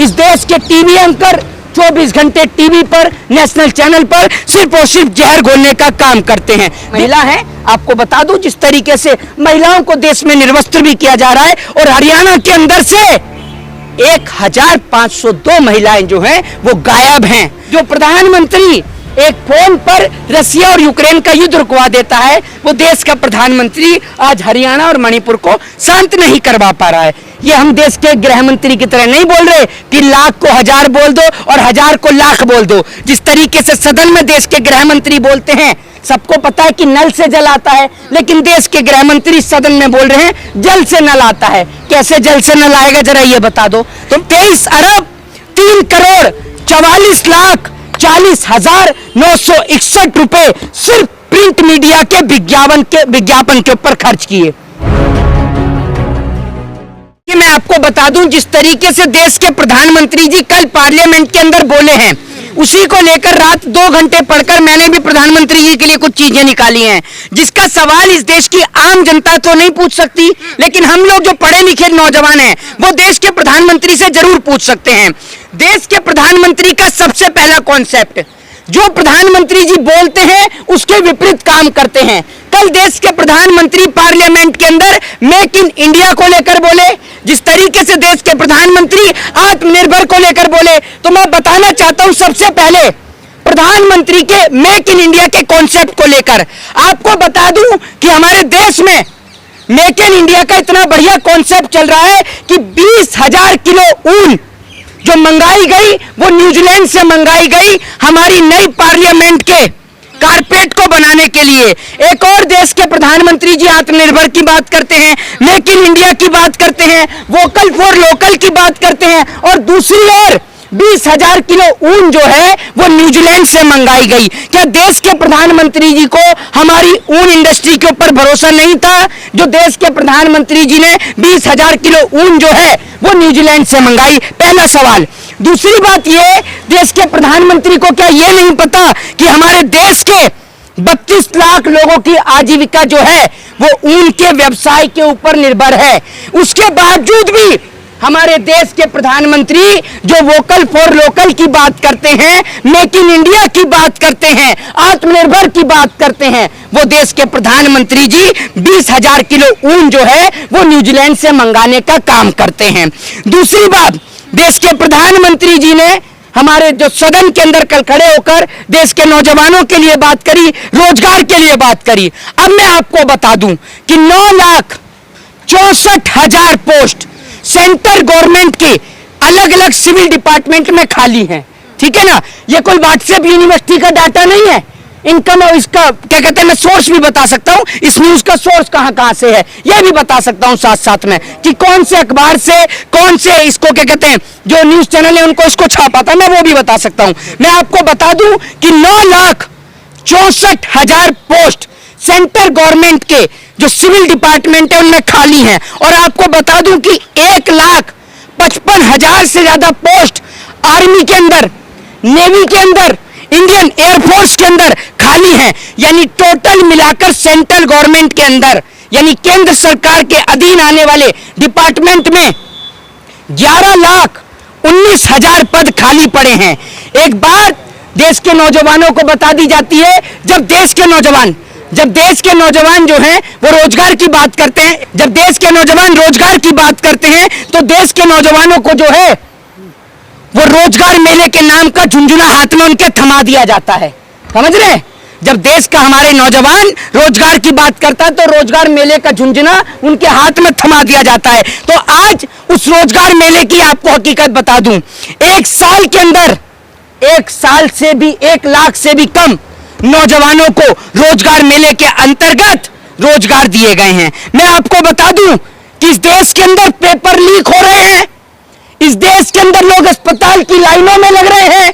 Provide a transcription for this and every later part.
इस देश के टीवी एंकर 24 घंटे टीवी पर, नेशनल चैनल पर सिर्फ और सिर्फ जहर घोलने का काम करते हैं। महिला है, आपको बता दूं जिस तरीके से महिलाओं को देश में निर्वस्त्र भी किया जा रहा है, और हरियाणा के अंदर से 1502 महिलाएं जो हैं वो गायब हैं। जो प्रधानमंत्री एक फोन पर रसिया और यूक्रेन का युद्ध रुकवा देता है, वो देश का प्रधानमंत्री आज हरियाणा और मणिपुर को शांत नहीं करवा पा रहा है। ये हम देश के गृह मंत्री की तरह नहीं बोल रहे कि लाख को हजार बोल दो और हजार को लाख बोल दो। जिस तरीके से सदन में देश के गृह मंत्री बोलते हैं, सबको पता है कि नल से जल आता है, लेकिन देश के गृह मंत्री सदन में बोल रहे हैं जल से नल आता है। कैसे जल से नल आएगा, जरा ये बता दो। तो 23 अरब 3 करोड़ 44 लाख 40,961 रुपए सिर्फ प्रिंट मीडिया के विज्ञापन के ऊपर खर्च किए। मैं आपको बता दूं, जिस तरीके से देश के प्रधानमंत्री जी कल पार्लियामेंट के अंदर बोले हैं, उसी को लेकर रात 2 घंटे पढ़कर मैंने भी प्रधानमंत्री जी के लिए कुछ चीजें निकाली हैं, जिसका सवाल इस देश की आम जनता तो नहीं पूछ सकती, लेकिन हम लोग जो पढ़े लिखे नौजवान हैं वो देश के प्रधानमंत्री से जरूर पूछ सकते हैं। देश के प्रधानमंत्री का सबसे पहला कॉन्सेप्ट, जो प्रधानमंत्री जी बोलते हैं उसके विपरीत काम करते हैं। कल देश के प्रधानमंत्री पार्लियामेंट के अंदर मेक इन इंडिया को लेकर बोले, जिस तरीके से देश के प्रधानमंत्री आत्मनिर्भर को लेकर बोले, तो मैं बताना चाहता हूं सबसे पहले प्रधानमंत्री के मेक इन इंडिया के कॉन्सेप्ट को लेकर आपको बता दूं कि हमारे देश में मेक इन इंडिया का इतना बढ़िया कॉन्सेप्ट चल रहा है कि 20,000 किलो ऊन जो मंगाई गई वो न्यूजीलैंड से मंगाई गई हमारी नई पार्लियामेंट के कारपेट को बनाने के लिए। एक और देश के प्रधानमंत्री जी आत्मनिर्भर की बात करते हैं, मेक इन इंडिया की बात करते हैं, वोकल फॉर लोकल की बात करते हैं, और दूसरी ओर 20,000 किलो ऊन जो है वो न्यूजीलैंड से मंगाई गई। क्या देश के प्रधानमंत्री जी को हमारी ऊन इंडस्ट्री के ऊपर भरोसा नहीं था, जो देश के प्रधानमंत्री जी ने 20,000 किलो ऊन जो है वो न्यूजीलैंड से मंगाई? पहला सवाल। दूसरी बात ये, देश के प्रधानमंत्री को क्या ये नहीं पता कि हमारे देश के 32 लाख लोगों की आजीविका जो है वो ऊन के व्यवसाय के ऊपर निर्भर है? उसके बावजूद भी हमारे देश के प्रधानमंत्री जो वोकल फॉर लोकल की बात करते हैं, मेक इन इंडिया की बात करते हैं, आत्मनिर्भर की बात करते हैं, वो देश के प्रधानमंत्री जी 20,000 किलो ऊन जो है वो न्यूजीलैंड से मंगाने का काम करते हैं। दूसरी बात, देश के प्रधानमंत्री जी ने हमारे जो सदन के अंदर कल खड़े होकर देश के नौजवानों के लिए बात करी, रोजगार के लिए बात करी। अब मैं आपको बता दूं कि 9,64,000 पोस्ट सेंट्रल गवर्नमेंट के अलग अलग सिविल डिपार्टमेंट में खाली हैं। ठीक है ना, ये कोई व्हाट्सएप यूनिवर्सिटी का डाटा नहीं है। इनकम और इसका क्या कहते हैं, मैं सोर्स भी बता सकता हूं, इस न्यूज का सोर्स कहां से है यह भी बता सकता हूं साथ साथ में, कि कौन से अखबार से, कौन से इसको क्या कहते हैं जो न्यूज चैनल है उनको इसको छापा था, मैं वो भी बता सकता हूं। मैं आपको बता दूं कि 9,64,000 पोस्ट सेंट्रल गवर्नमेंट के जो सिविल डिपार्टमेंट है उनमें खाली हैं, और आपको बता दूं कि 1,55,000 से ज्यादा पोस्ट आर्मी के अंदर, नेवी के अंदर, इंडियन एयरफोर्स के अंदर खाली हैं। यानी टोटल मिलाकर सेंट्रल गवर्नमेंट के अंदर, यानी केंद्र सरकार के अधीन आने वाले डिपार्टमेंट में 11,19,000 पद खाली पड़े हैं। एक बात देश के नौजवानों को बता दी जाती है, जब देश के नौजवान जो हैं वो रोजगार की बात करते हैं, जब देश के नौजवान रोजगार की बात करते हैं तो देश के नौजवानों को जो है वो रोजगार मेले के नाम का झुंझुना हाथ में उनके थमा दिया जाता है। समझ रहे? जब देश का हमारे नौजवान रोजगार की बात करता है तो रोजगार मेले का झुंझुना उनके हाथ में थमा दिया जाता है। तो आज उस रोजगार मेले की आपको हकीकत बता दूं, एक साल के अंदर 1 साल से भी 1 लाख से भी कम नौजवानों को रोजगार मेले के अंतर्गत रोजगार दिए गए हैं। मैं आपको बता दूं कि इस देश के अंदर पेपर लीक हो रहे हैं, इस देश के अंदर लोग अस्पताल की लाइनों में लग रहे हैं,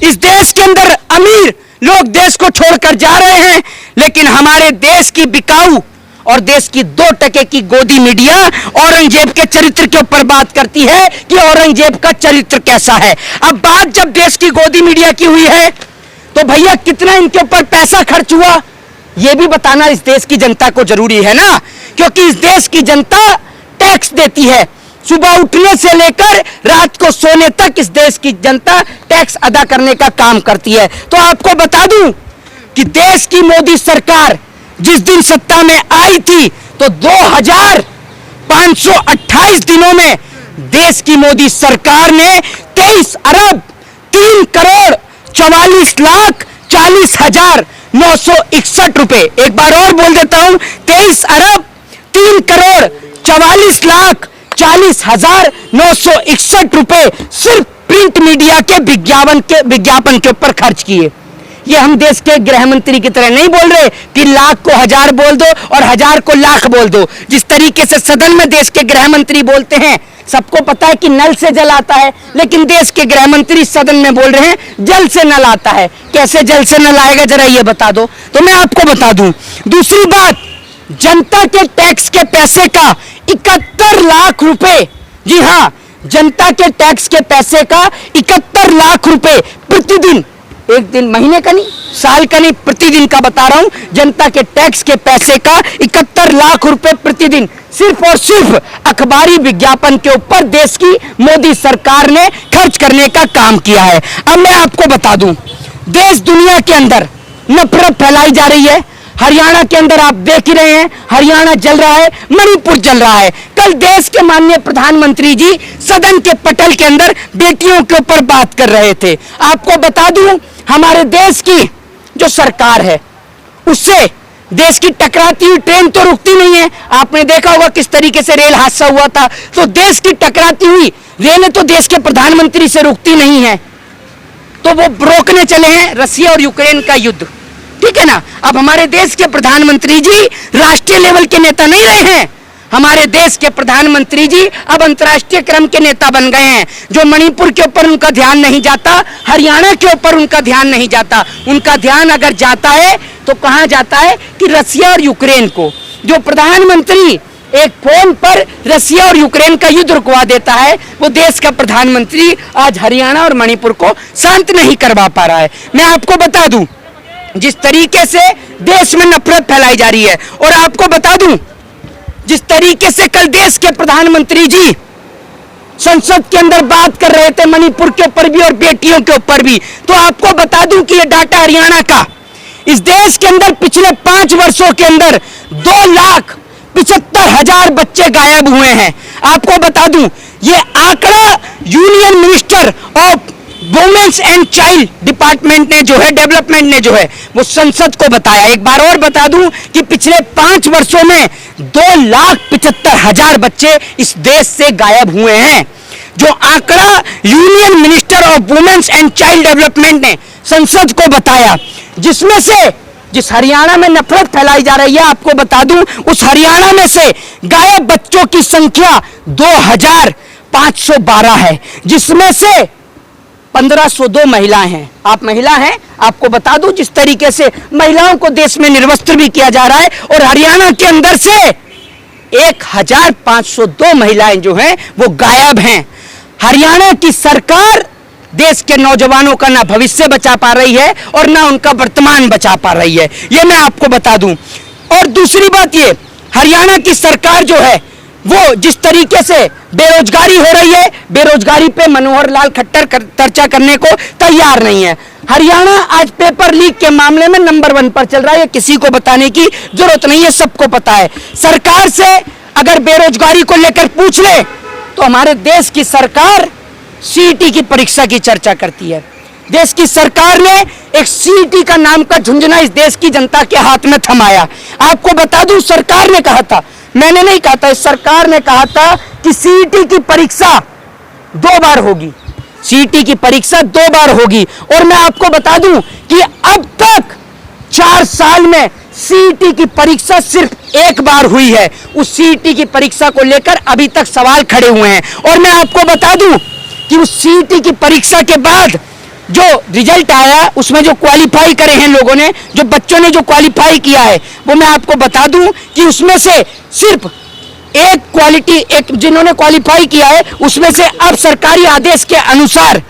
इस देश के अंदर अमीर लोग देश को छोड़कर जा रहे हैं, लेकिन हमारे देश की बिकाऊ और देश की 2% की गोदी मीडिया औरंगजेब के चरित्र के ऊपर बात करती है कि औरंगजेब का चरित्र कैसा है। अब बात जब देश की गोदी मीडिया की हुई है तो भैया कितना इनके ऊपर पैसा खर्च हुआ यह भी बताना इस देश की जनता को जरूरी है ना, क्योंकि इस देश की जनता टैक्स देती है। सुबह उठने से लेकर रात को सोने तक इस देश की जनता टैक्स अदा करने का काम करती है। तो आपको बता दूं कि देश की मोदी सरकार जिस दिन सत्ता में आई थी तो 2528 दिनों में देश की मोदी सरकार ने 23 अरब 3 करोड़ 44 लाख 40,961 रुपए, एक बार और बोल देता हूं, 23 अरब 3 करोड़ 44 लाख 40,961 रुपए सिर्फ प्रिंट मीडिया के विज्ञापन के ऊपर खर्च किए। ये हम देश के गृह मंत्री की तरह नहीं बोल रहे कि लाख को हजार बोल दो और हजार को लाख बोल दो। जिस तरीके से सदन में देश के गृह मंत्री बोलते हैं, सबको पता है कि नल से जल आता है, लेकिन देश के गृह मंत्री सदन में बोल रहे हैं जल से नल आता है। कैसे जल से नल आएगा, जरा ये बता दो। तो मैं आपको बता दूं, दूसरी बात, जनता के टैक्स के पैसे का 71 लाख रुपए, जी हां, जनता के टैक्स के पैसे का 71 लाख रुपए प्रतिदिन, एक दिन महीने का नहीं, साल का नहीं, प्रतिदिन का बता रहा हूं, जनता के टैक्स के पैसे का 71 लाख रुपए प्रतिदिन सिर्फ और सिर्फ अखबारी विज्ञापन के ऊपर देश की मोदी सरकार ने खर्च करने का काम किया है। अब मैं आपको बता दूं, देश दुनिया के अंदर नफरत फैलाई जा रही है। हरियाणा के अंदर आप देख ही रहे हैं, हरियाणा जल रहा है, मणिपुर जल रहा है। कल देश के माननीय प्रधानमंत्री जी सदन के पटल के अंदर बेटियों के ऊपर बात कर रहे थे। आपको बता दूं, हमारे देश की जो सरकार है उससे देश की टकराती हुई ट्रेन तो रुकती नहीं है। आपने देखा होगा किस तरीके से रेल हादसा हुआ था। तो देश की टकराती हुई रेलें तो देश के प्रधानमंत्री से रुकती नहीं है, तो वो रोकने चले हैं रसिया और यूक्रेन का युद्ध, ठीक है ना। अब हमारे देश के प्रधानमंत्री जी राष्ट्रीय लेवल के नेता नहीं रहे हैं, हमारे देश के प्रधानमंत्री जी अब अंतर्राष्ट्रीय क्रम के नेता बन गए हैं। जो मणिपुर के ऊपर उनका ध्यान नहीं जाता, हरियाणा के ऊपर उनका ध्यान नहीं जाता, उनका ध्यान अगर जाता है तो कहां जाता है कि रसिया और यूक्रेन को। जो प्रधानमंत्री एक फोन पर रसिया और यूक्रेन का युद्ध रुकवा देता है, वो देश का प्रधानमंत्री आज हरियाणा और मणिपुर को शांत नहीं करवा पा रहा है। मैं आपको बता दूं, जिस तरीके से देश में नफरत फैलाई जा रही है, और आपको बता दूं जिस तरीके से कल देश के प्रधानमंत्री जी संसद के अंदर बात कर रहे थे मणिपुर के ऊपर भी और बेटियों के ऊपर भी, तो आपको बता दूं कि ये डाटा हरियाणा का, इस देश के अंदर पिछले 5 वर्षों के अंदर 2,75,000 बच्चे गायब हुए हैं। आपको बता दूं, ये आंकड़ा union minister of women's and child department ने जो है, डेवलपमेंट ने जो है, वो संसद को बताया। एक बार और बता दूं कि पिछले 5 वर्षों में 2,75,000 बच्चे इस देश से गायब हुए हैं। जो आंकड़ा union minister of women's and child development ने संसद को बताया, जिसमें से जिस हरियाणा में नफरत फैलाई जा रही है, आपको बता दूं उस हरियाणा में से गायब बच्चों की संख्या 2,512 है, जिसमें से 1,502 महिलाएं हैं। आप महिला हैं, आपको बता दूं जिस तरीके से महिलाओं को देश में निर्वस्त्र भी किया जा रहा है, और हरियाणा के अंदर से 1,502 महिलाएं जो हैं वो गायब हैं। हरियाणा की सरकार देश के नौजवानों का ना भविष्य बचा पा रही है और ना उनका वर्तमान बचा पा रही है, ये मैं आपको बता दूं। और दूसरी बात ये, हरियाणा की सरकार जो है वो जिस तरीके से बेरोजगारी हो रही है, बेरोजगारी पे मनोहर लाल खट्टर चर्चा करने को तैयार नहीं है। हरियाणा आज पेपर लीक के मामले में नंबर 1 पर चल रहा है, किसी को बताने की जरूरत नहीं है, सबको पता है। सरकार से अगर बेरोजगारी को लेकर पूछ ले तो हमारे देश की सरकार सीईटी की परीक्षा की चर्चा करती है। देश की सरकार ने एक सीईटी का नाम का झुंझुना इस देश की जनता के हाथ में थमाया। आपको बता दूं, सरकार ने कहा था, मैंने नहीं कहा था, सरकार ने कहा था कि सीईटी की परीक्षा 2 बार होगी, सीईटी की परीक्षा 2 बार होगी। और मैं आपको बता दूं कि अब तक 4 साल में सीईटी की परीक्षा सिर्फ 1 बार हुई है। उस सीईटी की परीक्षा को लेकर अभी तक सवाल खड़े हुए हैं। और मैं आपको बता दूं कि उस सीईटी की परीक्षा के बाद जो रिजल्ट आया, उसमें जो क्वालिफाई करे हैं लोगों ने, जो बच्चों ने जो क्वालिफाई किया है, वो मैं आपको बता दूं कि उसमें से सिर्फ एक जिन्होंने क्वालिफाई किया है, उसमें से अब सरकारी आदेश के अनुसार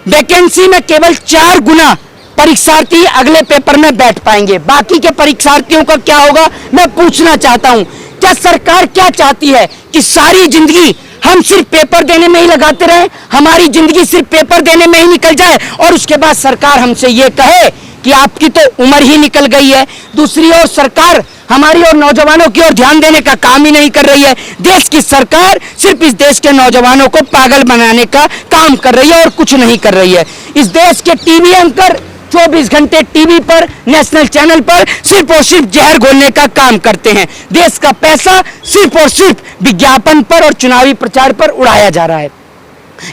वैकेंसी में केवल 4 गुना परीक्षार्थी अगले पेपर में बैठ पाएंगे। बाकी के परीक्षार्थियों का क्या होगा, मैं पूछना चाहता हूं, क्या सरकार क्या चाहती है कि सारी जिंदगी हम सिर्फ पेपर देने में ही लगाते रहे, हमारी जिंदगी सिर्फ पेपर देने में ही निकल जाए और उसके बाद सरकार हमसे ये कहे कि आपकी तो उम्र ही निकल गई है। दूसरी ओर सरकार हमारी और नौजवानों की ओर ध्यान देने का काम ही नहीं कर रही है। देश की सरकार सिर्फ इस देश के नौजवानों को पागल बनाने का काम कर रही है और कुछ नहीं कर रही है। इस देश के टीवी एंकर 24 घंटे टीवी पर, नेशनल चैनल पर सिर्फ और सिर्फ जहर घोलने का काम करते हैं। देश का पैसा सिर्फ और सिर्फ विज्ञापन पर और चुनावी प्रचार पर उड़ाया जा रहा है।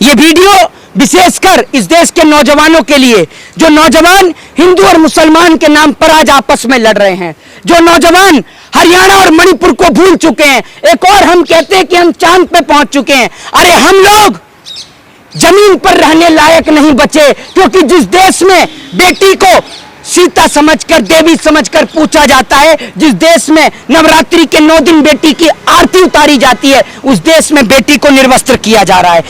ये वीडियो विशेषकर इस देश के नौजवानों के लिए, जो नौजवान हिंदू और मुसलमान के नाम पर आज आपस में लड़ रहे हैं, जो नौजवान हरियाणा और मणिपुर को भूल चुके हैं। एक और हम कहते हैं कि हम चांद पे पहुंच चुके हैं। अरे हम लोग जमीन पर रहने लायक नहीं बचे, क्योंकि जिस देश में बेटी को सीता समझकर, देवी समझकर पूछा जाता है, जिस देश में नवरात्रि के 9 दिन बेटी की आरती उतारी जाती है, उस देश में बेटी को निर्वस्त्र किया जा रहा है।